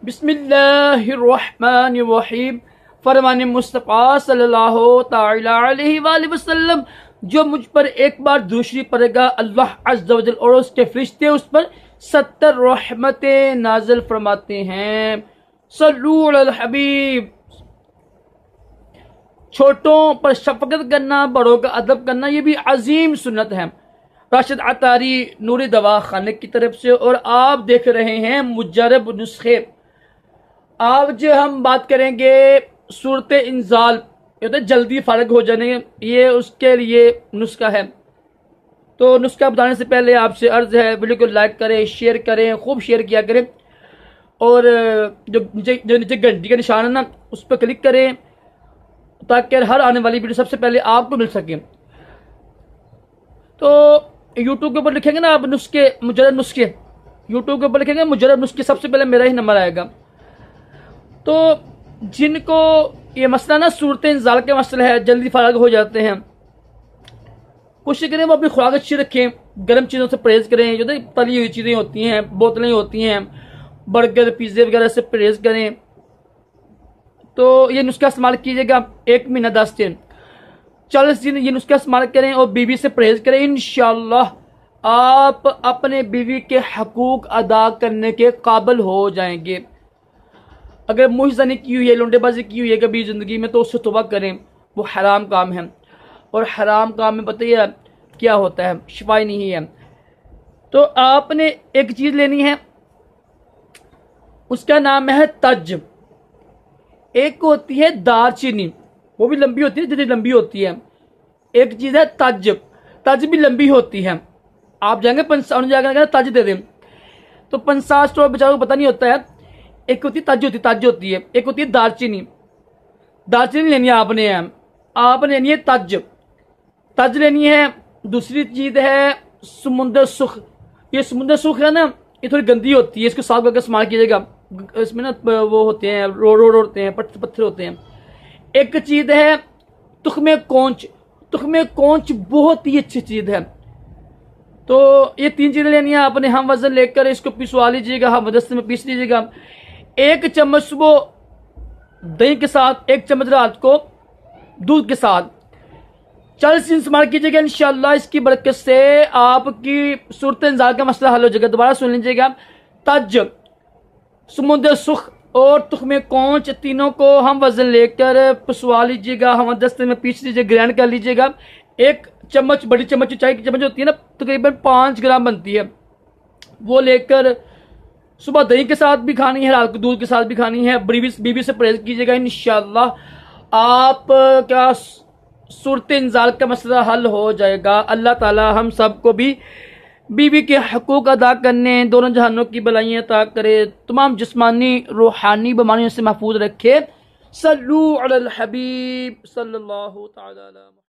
बिस्मिल्लाहिर्रहमानिर्रहीम। फरमान मुस्तफ़ा सल्लल्लाहु तआला अलैहि वसल्लम, जो मुझ पर एक बार दूसरी पड़ेगा, अल्लाह अज़्ज़ा वजल और उसके फरिश्ते उस पर 70 रहमतें नाज़िल फरमाते हैं। सल्लू अलल हबीब। छोटों पर शफकत करना, बड़ों का अदब करना, ये भी अजीम सुन्नत है। राशिद अतारी नूरी दवा खाने की तरफ से। और आप देख रहे हैं मुजर्रब नुस्खे। आज हम बात करेंगे सूरत इंजाल, जल्दी फारग हो जाने, ये उसके लिए नुस्खा है। तो नुस्खा बताने से पहले आपसे अर्ज है, वीडियो को लाइक करें, शेयर करें, खूब शेयर किया करें। और जो नीचे घंटी का निशान है ना, उस पर क्लिक करें ताकि हर आने वाली वीडियो सबसे पहले आपको मिल सके। तो यूट्यूब के ऊपर लिखेंगे ना आप नुस्खे, मुजर्रब नुस्खे, यूट्यूब के ऊपर लिखेंगे मुजर्रब नुस्खे, सबसे पहले मेरा ही नंबर आएगा। तो जिनको ये मसला ना सूरत इंजाल का मसला है, जल्दी फारग हो जाते हैं, कोशिश करें वो अपनी खुराक अच्छी रखें, गर्म चीज़ों से परहेज करें। जो तली हुई चीज़ें होती हैं, बोतलें होती हैं, बर्गर पिज़्ज़े वगैरह से परहेज करें। तो ये नुस्खा इस्तेमाल कीजिएगा 1 महीना 10 दिन 40 दिन ये नुस्खा इस्तेमाल करें और बीवी से परहेज करें। इंशाअल्लाह आप अपने बीवी के हकूक अदा करने के काबिल हो जाएंगे। अगर मुहज़नी की हुई है, लुंडेबाजी की हुई है कभी ज़िंदगी में, तो उससे तौबा करें, वो हराम काम है। और हराम काम में बताइए क्या होता है, शिफा नहीं है। तो आपने एक चीज़ लेनी है, उसका नाम है तज। एक होती है दारचीनी, वो भी लंबी होती है, जितनी लंबी होती है। एक चीज़ है तज, तज भी लंबी होती है। आप जाएंगे जाकर तज दे दें, तो 50 स्टोर बेचारों को पता नहीं होता है। एक होती है तज होती है, एक होती है दारचीनी। दारचीनी लेनी है आपने लेनी है तज लेनी है। दूसरी चीज़ है समुंदर सुख। ये समुंदर सुख है ना, ये थोड़ी गंदी होती है, इसको साफ करके इस्तेमाल कीजिएगा। इसमें ना वो होते हैं, रोड होते हैं, पत्थर होते हैं। एक चीज़ है तुख्मे कोंच। तुख्मे कोंच बहुत ही अच्छी चीज़ है। तो ये 3 चीज़ें लेनी है आपने। हम वजन लेकर इसको पिसवा लीजिएगा, हम दस्ते में पीस लीजिएगा। 1 चम्मच सुबह दही के साथ, 1 चम्मच रात को दूध के साथ 40 दिन इस्तेमाल कीजिएगा। इंशाअल्लाह इसकी बरकत से आपकी सूरत इंजाल का मसला हल हो जाएगा। दोबारा सुन लीजिएगा, तज, समुंदर सुख और तुख्मे कोंच, तीनों को हम वजन लेकर पिसवा लीजिएगा, हम दस्ते में पीस लीजिए, ग्राइंड कर लीजिएगा। 1 चम्मच, बड़ी चम्मच, चाय की चम्मच होती है ना, तकरीबन 5 ग्राम बनती है, वो लेकर सुबह दही के साथ भी खानी है, रात को दूध के साथ भी खानी है। बीवी से परहेज कीजिएगा। इंशाअल्लाह आप क्या सूरत इंजाल का मसला हल हो जाएगा। अल्लाह ताला हम सबको भी बीवी के हकूक अदा करने, दोनों जहानों की भलाइयाँ अता करे, तमाम जिस्मानी रूहानी बीमारियों से महफूज रखे। सल्लू अलल हबीब सल्लल्लाहु तआला।